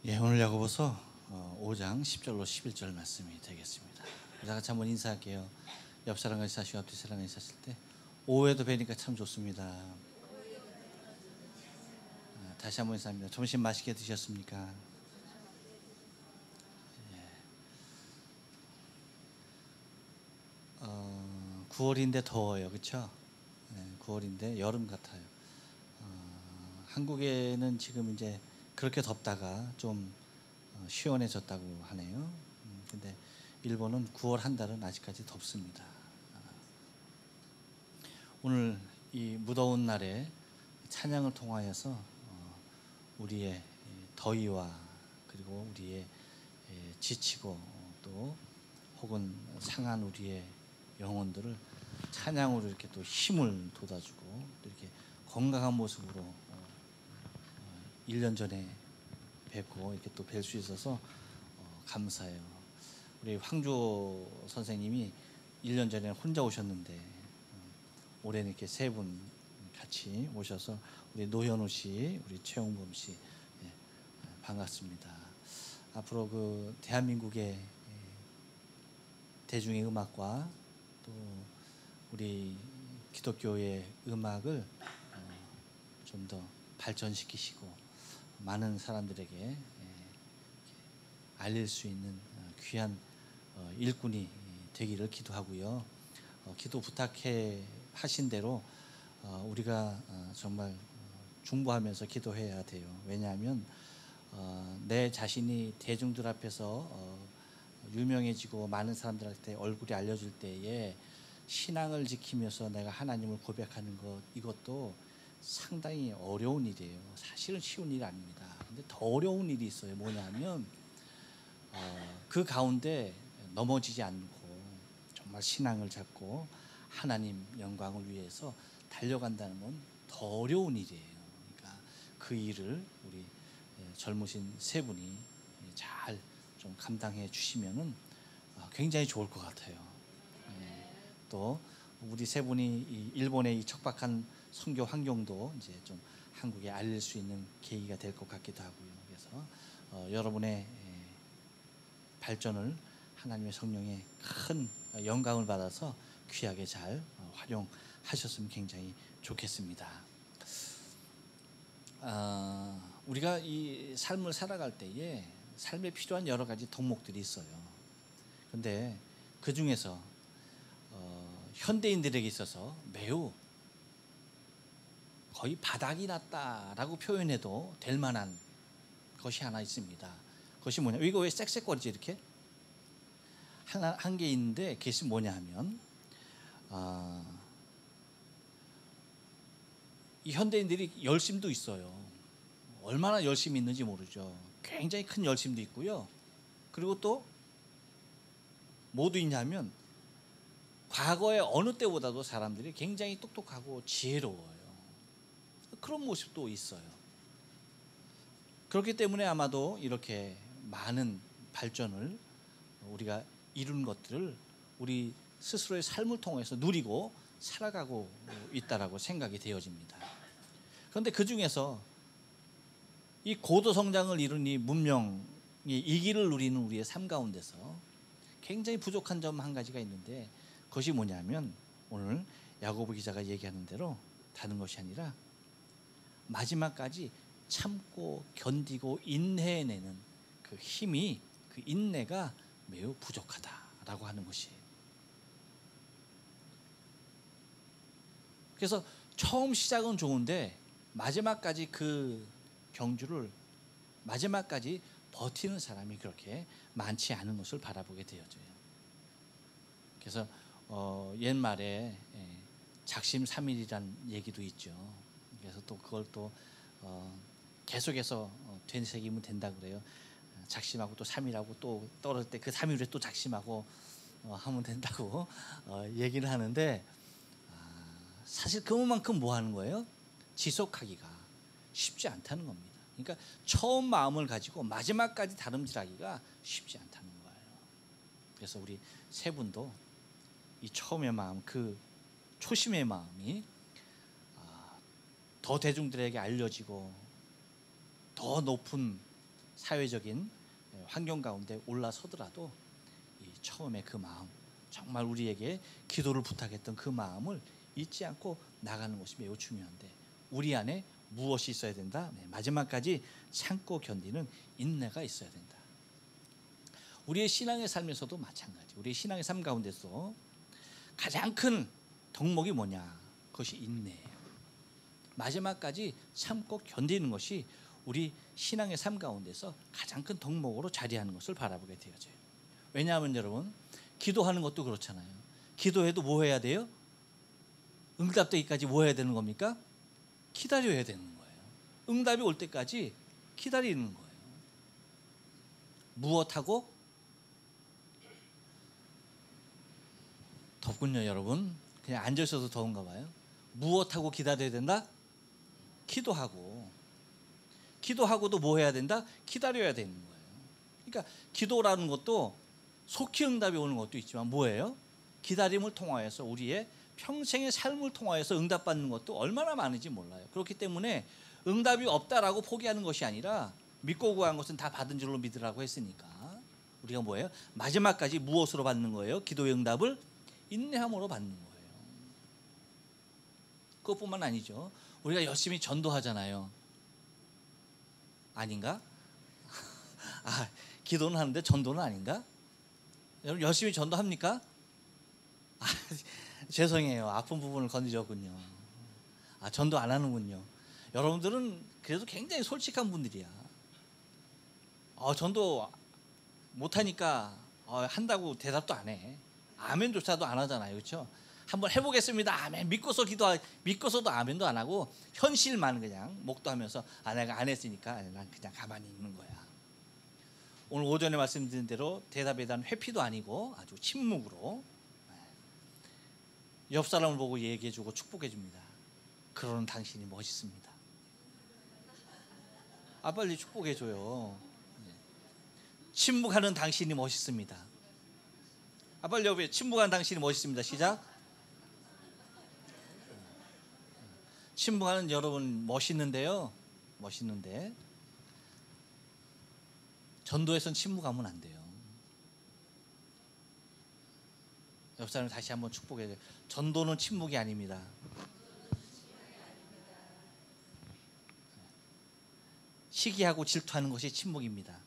예, 오늘 야고보서 5장 10절로 11절 말씀이 되겠습니다. 다 같이 한번 인사할게요. 옆 사람과 인사하시고 앞뒤 사람과 인사하실 때 오후에도 뵈니까 참 좋습니다. 다시 한번 인사합니다. 점심 맛있게 드셨습니까? 9월인데 더워요, 그렇죠? 9월인데 여름 같아요. 한국에는 지금 이제 그렇게 덥다가 좀 시원해졌다고 하네요. 근데 일본은 9월 한 달은 아직까지 덥습니다. 오늘 이 무더운 날에 찬양을 통하여서 우리의 더위와 그리고 우리의 지치고 또 혹은 상한 우리의 영혼들을 찬양으로 이렇게 또 힘을 돋아주고 또 이렇게 건강한 모습으로 1년 전에 뵙고 이렇게 또 뵐 수 있어서 감사해요. 우리 황조 선생님이 1년 전에 혼자 오셨는데 올해는 이렇게 세 분 같이 오셔서 우리 노현우 씨, 우리 최용범 씨 반갑습니다. 앞으로 그 대한민국의 대중의 음악과 또 우리 기독교의 음악을 좀 더 발전시키시고 많은 사람들에게 알릴 수 있는 귀한 일꾼이 되기를 기도하고요. 기도 부탁해 하신 대로 우리가 정말 중보하면서 기도해야 돼요. 왜냐하면 내 자신이 대중들 앞에서 유명해지고 많은 사람들한테 얼굴이 알려질 때에 신앙을 지키면서 내가 하나님을 고백하는 것, 이것도 상당히 어려운 일이에요. 사실은 쉬운 일 아닙니다. 근데 더 어려운 일이 있어요. 뭐냐면 그 가운데 넘어지지 않고 정말 신앙을 잡고 하나님 영광을 위해서 달려간다는 건 더 어려운 일이에요. 그러니까 그 일을 우리 젊으신 세 분이 잘 좀 감당해 주시면은 굉장히 좋을 것 같아요. 또 우리 세 분이 이 일본의 이 척박한 선교 환경도 이제 좀 한국에 알릴 수 있는 계기가 될 것 같기도 하고요. 그래서 여러분의 발전을 하나님의 성령의 큰 영광을 받아서 귀하게 잘 활용하셨으면 굉장히 좋겠습니다. 우리가 이 삶을 살아갈 때에 삶에 필요한 여러 가지 덕목들이 있어요. 근데 그 중에서 현대인들에게 있어서 매우 거의 바닥이 났다라고 표현해도 될 만한 것이 하나 있습니다. 그것이 뭐냐? 이거 왜 쌕쌕거리지 이렇게? 한 개 있는데 그것이 뭐냐 하면 이 현대인들이 열심도 있어요. 얼마나 열심히 있는지 모르죠. 굉장히 큰 열심도 있고요. 그리고 또 뭐도 있냐면 과거의 어느 때보다도 사람들이 굉장히 똑똑하고 지혜로워요. 그런 모습도 있어요. 그렇기 때문에 아마도 이렇게 많은 발전을 우리가 이룬 것들을 우리 스스로의 삶을 통해서 누리고 살아가고 있다라고 생각이 되어집니다. 그런데 그 중에서 이 고도 성장을 이룬 이 문명이 이 길을 누리는 우리의 삶 가운데서 굉장히 부족한 점 한 가지가 있는데 그것이 뭐냐면 오늘 야고보 기자가 얘기하는 대로 다른 것이 아니라 마지막까지 참고 견디고 인내해내는 그 힘이, 그 인내가 매우 부족하다라고 하는 것이에요. 그래서 처음 시작은 좋은데 마지막까지 그 경주를 마지막까지 버티는 사람이 그렇게 많지 않은 것을 바라보게 되어져요. 그래서 옛말에 작심삼일이란 얘기도 있죠. 그래서 또 그걸 또 계속해서 되새기면 된다 그래요. 작심하고 또 3일하고 또 떨어질 때 그 3일 후에 또 작심하고 하면 된다고 얘기를 하는데 사실 그만큼 뭐 하는 거예요? 지속하기가 쉽지 않다는 겁니다. 그러니까 처음 마음을 가지고 마지막까지 다름질하기가 쉽지 않다는 거예요. 그래서 우리 세 분도 이 처음의 마음, 그 초심의 마음이 더 대중들에게 알려지고 더 높은 사회적인 환경 가운데 올라서더라도 이 처음에 그 마음, 정말 우리에게 기도를 부탁했던 그 마음을 잊지 않고 나가는 것이 매우 중요한데, 우리 안에 무엇이 있어야 된다? 마지막까지 참고 견디는 인내가 있어야 된다. 우리의 신앙의 삶에서도 마찬가지. 우리의 신앙의 삶 가운데서 가장 큰 덕목이 뭐냐? 그것이 인내예요. 마지막까지 참고 견디는 것이 우리 신앙의 삶 가운데서 가장 큰 덕목으로 자리하는 것을 바라보게 되어져요. 왜냐하면 여러분, 기도하는 것도 그렇잖아요. 기도해도 뭐 해야 돼요? 응답되기까지 뭐 해야 되는 겁니까? 기다려야 되는 거예요. 응답이 올 때까지 기다리는 거예요. 무엇하고? 덥군요, 여러분. 그냥 앉아 있어도 더운가 봐요. 무엇하고 기다려야 된다? 기도하고. 기도하고도 뭐 해야 된다? 기다려야 되는 거예요. 그러니까 기도라는 것도 속히 응답이 오는 것도 있지만 뭐예요? 기다림을 통하여서 우리의 평생의 삶을 통하여서 응답받는 것도 얼마나 많은지 몰라요. 그렇기 때문에 응답이 없다라고 포기하는 것이 아니라 믿고 구한 것은 다 받은 줄로 믿으라고 했으니까 우리가 뭐예요? 마지막까지 무엇으로 받는 거예요? 기도의 응답을 인내함으로 받는 거예요. 그것뿐만 아니죠. 우리가 열심히 전도하잖아요. 아닌가? 기도는 하는데 전도는 아닌가? 여러분 열심히 전도합니까? 죄송해요. 아픈 부분을 건드렸군요. 전도 안 하는군요. 여러분들은 그래도 굉장히 솔직한 분들이야. 전도 못하니까 한다고 대답도 안 해. 아멘조차도 안 하잖아요. 그렇죠? 한번 해보겠습니다. 아멘. 믿고서도 아멘도 안 하고 현실만 그냥 목도하면서 내가 안 했으니까 난 그냥 가만히 있는 거야. 오늘 오전에 말씀드린 대로 대답에 대한 회피도 아니고 아주 침묵으로 옆 사람을 보고 얘기해주고 축복해줍니다. 그러는 당신이 멋있습니다. 빨리 축복해줘요. 침묵하는 당신이 멋있습니다. 빨리 옆에 침묵하는 당신이 멋있습니다. 시작. 침묵하는 여러분 멋있는데요. 멋있는데 전도에선 침묵하면 안 돼요. 옆 사람 다시 한번 축복해줘요. 전도는 침묵이 아닙니다. 시기하고 질투하는 것이 침묵입니다.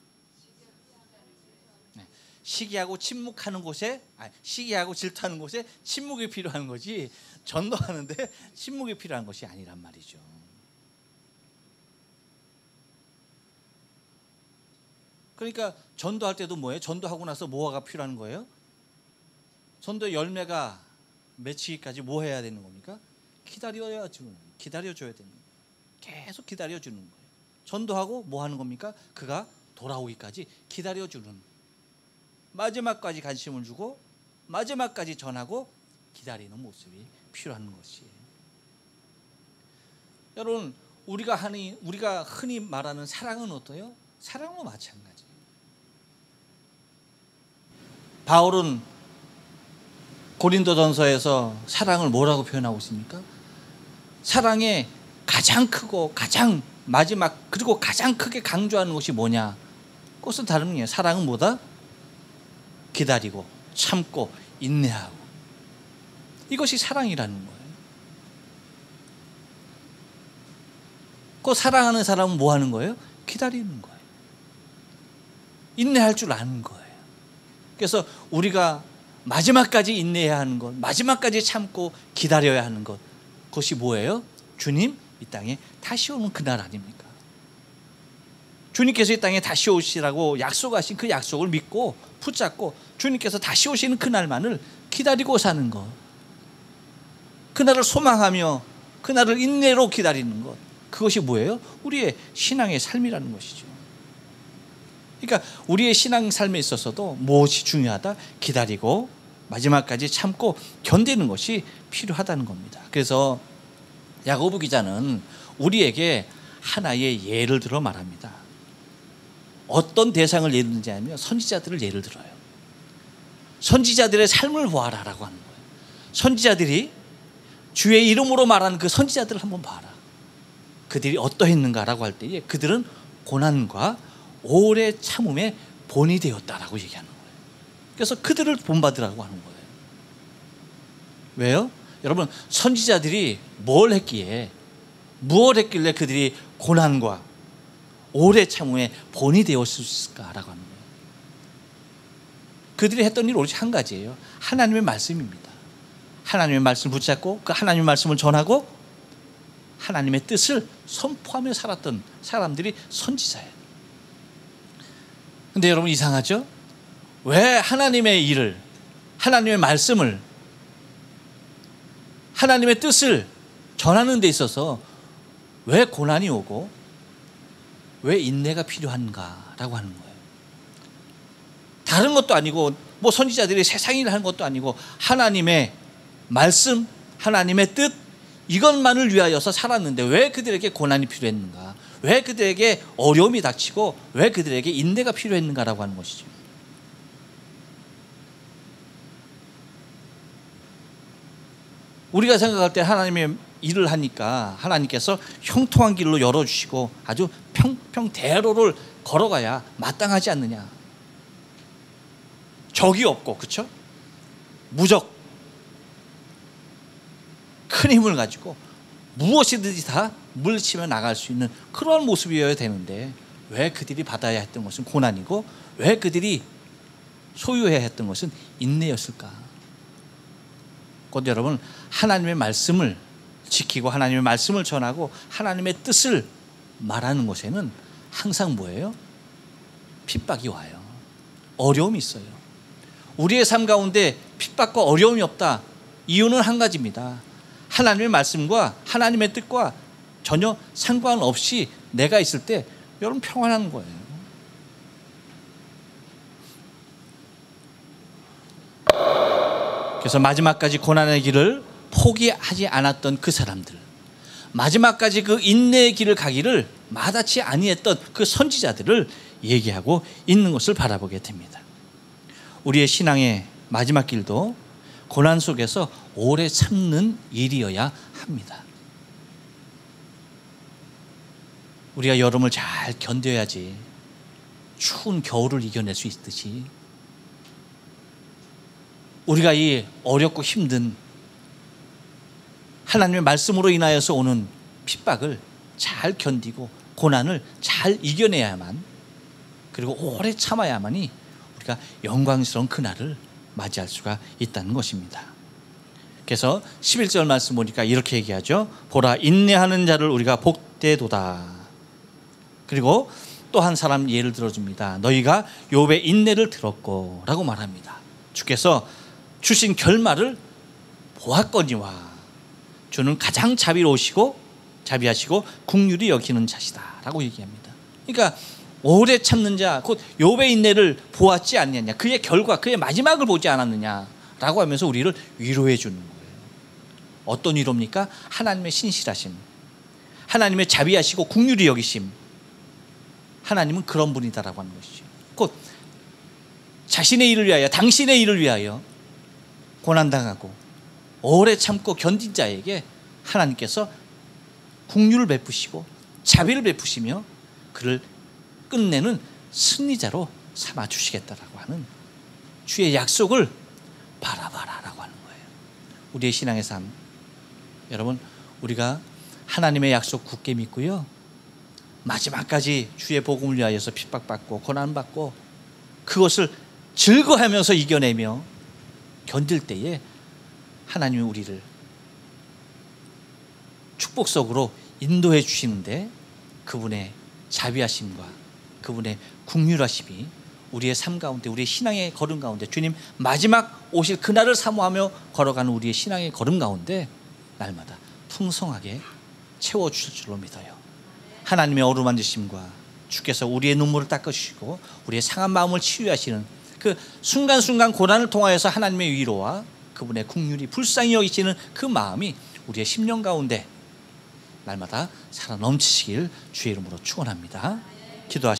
시기하고 침묵하는 곳에 시기하고 질투하는 곳에 침묵이 필요한 거지 전도하는데 침묵이 필요한 것이 아니란 말이죠. 그러니까 전도할 때도 뭐예요? 전도하고 나서 뭐가 필요한 거예요? 전도 열매가 맺히기까지 뭐 해야 되는 겁니까? 기다려줘야 되는 거예요. 계속 기다려주는 거예요. 전도하고 뭐 하는 겁니까? 그가 돌아오기까지 기다려주는, 마지막까지 관심을 주고 마지막까지 전하고 기다리는 모습이 필요한 것이에요. 여러분 우리가 흔히 말하는 사랑은 어때요? 사랑도 마찬가지예요. 바울은 고린도전서에서 사랑을 뭐라고 표현하고 있습니까? 사랑의 가장 크고 가장 마지막 그리고 가장 크게 강조하는 것이 뭐냐? 그것은 다른 게 아니에요. 사랑은 뭐다? 기다리고 참고 인내하고, 이것이 사랑이라는 거예요. 그 사랑하는 사람은 뭐 하는 거예요? 기다리는 거예요. 인내할 줄 아는 거예요. 그래서 우리가 마지막까지 인내해야 하는 것, 마지막까지 참고 기다려야 하는 것, 그것이 뭐예요? 주님 이 땅에 다시 오는 그날 아닙니까? 주님께서 이 땅에 다시 오시라고 약속하신 그 약속을 믿고 붙잡고 주님께서 다시 오시는 그날만을 기다리고 사는 것, 그날을 소망하며 그날을 인내로 기다리는 것, 그것이 뭐예요? 우리의 신앙의 삶이라는 것이죠. 그러니까 우리의 신앙 삶에 있어서도 무엇이 중요하다? 기다리고 마지막까지 참고 견디는 것이 필요하다는 겁니다. 그래서 야고보 기자는 우리에게 하나의 예를 들어 말합니다. 어떤 대상을 예를 들지 하면 선지자들을 예를 들어요. 선지자들의 삶을 보아라라고 하는 거예요. 선지자들이 주의 이름으로 말하는 그 선지자들을 한번 봐라. 그들이 어떠했는가라고 할 때에 그들은 고난과 오래 참음의 본이 되었다라고 얘기하는 거예요. 그래서 그들을 본받으라고 하는 거예요. 왜요? 여러분, 선지자들이 뭘 했기에, 무엇 했길래 그들이 고난과 오래 참음의 본이 되었을까라고 하는 거예요. 그들이 했던 일 오직 한 가지예요. 하나님의 말씀입니다. 하나님의 말씀을 붙잡고 그 하나님의 말씀을 전하고 하나님의 뜻을 선포하며 살았던 사람들이 선지자예요. 근데 여러분, 이상하죠? 왜 하나님의 일을, 하나님의 말씀을, 하나님의 뜻을 전하는 데 있어서 왜 고난이 오고 왜 인내가 필요한가라고 하는 거예요. 다른 것도 아니고, 뭐 선지자들이 세상 일을 하는 것도 아니고, 하나님의 말씀, 하나님의 뜻, 이것만을 위하여서 살았는데 왜 그들에게 고난이 필요했는가? 왜 그들에게 어려움이 닥치고 왜 그들에게 인내가 필요했는가라고 하는 것이죠. 우리가 생각할 때 하나님의 일을 하니까 하나님께서 형통한 길로 열어주시고 아주 평평대로를 걸어가야 마땅하지 않느냐. 적이 없고, 그렇죠? 무적, 큰 힘을 가지고 무엇이든지 다 물리치며 나갈 수 있는 그런 모습이어야 되는데 왜 그들이 받아야 했던 것은 고난이고 왜 그들이 소유해야 했던 것은 인내였을까? 곧 여러분, 하나님의 말씀을 지키고 하나님의 말씀을 전하고 하나님의 뜻을 말하는 것에는 항상 뭐예요? 핍박이 와요. 어려움이 있어요. 우리의 삶 가운데 핍박과 어려움이 없다. 이유는 한 가지입니다. 하나님의 말씀과 하나님의 뜻과 전혀 상관없이 내가 있을 때 여러분 평안한 거예요. 그래서 마지막까지 고난의 길을 포기하지 않았던 그 사람들, 마지막까지 그 인내의 길을 가기를 마다치 아니했던 그 선지자들을 얘기하고 있는 것을 바라보게 됩니다. 우리의 신앙의 마지막 길도 고난 속에서 오래 참는 일이어야 합니다. 우리가 여름을 잘 견뎌야지 추운 겨울을 이겨낼 수 있듯이 우리가 이 어렵고 힘든 하나님의 말씀으로 인하여서 오는 핍박을 잘 견디고 고난을 잘 이겨내야만, 그리고 오래 참아야만이 우리가 영광스러운 그날을 맞이할 수가 있다는 것입니다. 그래서 11절 말씀 보니까 이렇게 얘기하죠. 보라, 인내하는 자를 우리가 복되도다. 그리고 또 한 사람 예를 들어줍니다. 너희가 욥의 인내를 들었고 라고 말합니다. 주께서 주신 결말을 보았거니와 주는 가장 자비하시고 긍휼히 여기는 자시다 라고 얘기합니다. 그러니까 오래 참는 자, 곧 욥의 인내를 보았지 않느냐, 그의 결과, 그의 마지막을 보지 않았느냐라고 하면서 우리를 위로해 주는 거예요. 어떤 위로입니까? 하나님의 신실하심, 하나님의 자비하시고 긍휼히 여기심. 하나님은 그런 분이다라고 하는 것이죠. 곧 자신의 일을 위하여, 당신의 일을 위하여 고난당하고 오래 참고 견딘 자에게 하나님께서 긍휼을 베푸시고 자비를 베푸시며 그를 끝내는 승리자로 삼아주시겠다라고 하는 주의 약속을 바라봐라라고 하는 거예요. 우리의 신앙의 삶, 여러분, 우리가 하나님의 약속 굳게 믿고요, 마지막까지 주의 복음을 위하여서 핍박받고 고난받고 그것을 즐거워하면서 이겨내며 견딜 때에 하나님이 우리를 축복 속으로 인도해 주시는데 그분의 자비하심과 그분의 긍휼하심이 우리의 삶 가운데, 우리의 신앙의 걸음 가운데, 주님 마지막 오실 그날을 사모하며 걸어가는 우리의 신앙의 걸음 가운데 날마다 풍성하게 채워주실 줄로 믿어요. 하나님의 어루만지심과 주께서 우리의 눈물을 닦아주시고 우리의 상한 마음을 치유하시는 그 순간순간 고난을 통하여서 하나님의 위로와 그분의 긍휼이 불쌍히 여기시는 그 마음이 우리의 심령 가운데 날마다 살아 넘치시길 주의 이름으로 축원합니다. 기도하시겠습니다.